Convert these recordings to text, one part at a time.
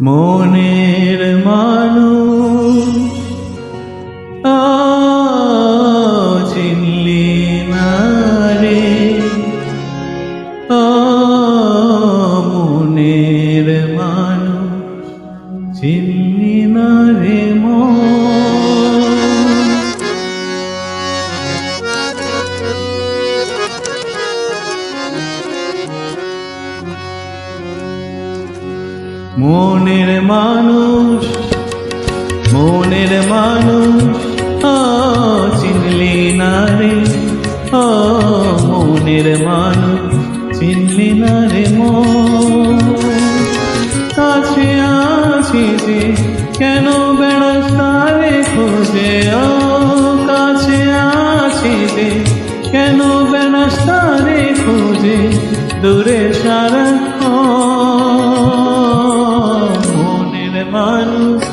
মনের মানুষ চিনলি না রে, মনের মানুষ চিনলি না রে মনের মানুষ চিনলি না রে, মনের মানুষ চিনলি না রে কাছে আছি যে কেন বেড়াস তারে খোঁজে, কাছে আছি যে কেন বেড়াস তারে খোঁজে, দূরে সারা মানুষ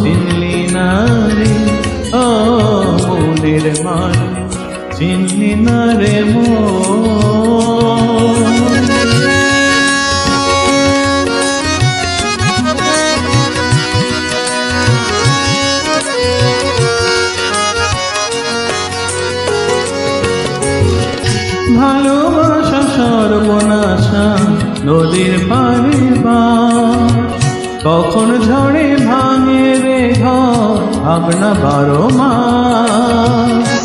চিনলি না রে, মনের মানুষ চিনলি না রে ভালোবাসা সর্বনাশা নদীর পারে কখন ঝড়ে ভাঙে রে ঘর ভাবনা 12 মাস।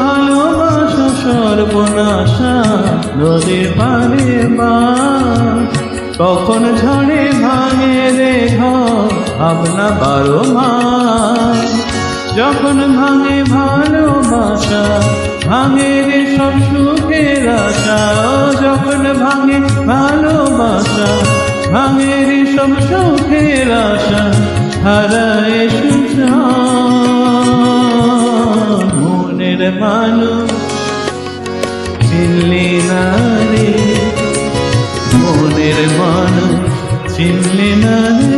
ভালোবাসা সর্বনাশা নদীর পারে কখন ঝড়ে ভাঙে রে ঘর ভাবনা 12 মাস। যখন ভাঙে ভালোবাসা ভাঙে রে সব সুখের আশা, যখন ভাঙে ভালোবাসা ভাঙে রে সব সুখের আশা, হারায় মনের মানুষ চিনলি না রে, মনের মানুষ চিনলি না রে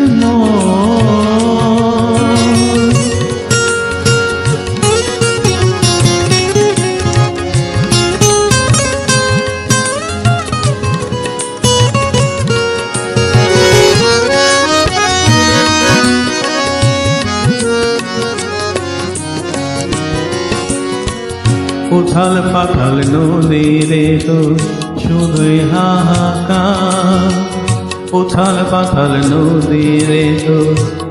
উথাল পাথাল নদী রে তো শুধুই হাহাকার, উথাল পাথাল নদী রে তো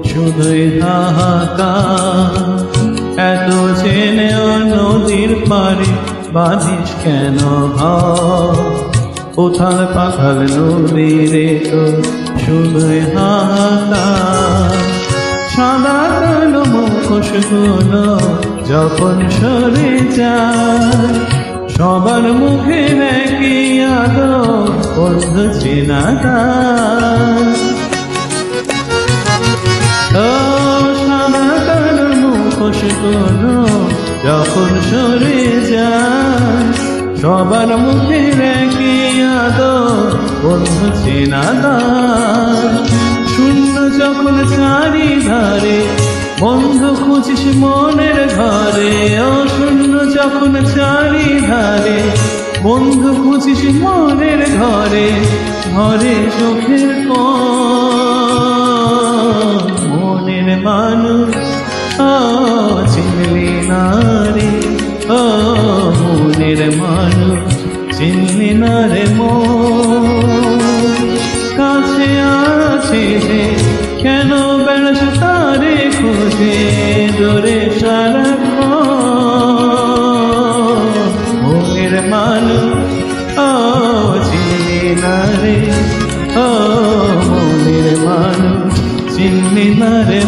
শুধুই হাহাকার। এত চেনে নদীর পারে বাঁধিস কেন ঘর, উথাল পাথাল নদী রে তো শুধুই হাহাকার। সাদা কালো মুখোশগুলো যখন সরে যায়, সবার মুখে একই আদর বন্ধু চেনা তার। সাদা কালো মুখোশগুলো যখন সরে যায়, সবার মুখে একই আদর বন্ধু চেনা তার। শূন্য যখন চারিধারে বন্ধু খুঁজিস মনের ঘরে, শূন্য যখন চারিধারে বন্ধু খুঁজিস মনের ঘরে, ঘরে চোখের মনের মানুষ চিনলি না রে, মনের মানুষ চিনলি না রে কাছে আছে যে কেন বেড়াস তারে খোঁজে, দূরে সারা মনের মানুষ চিনলি না রে, মনের মানুষ চিনলি না রে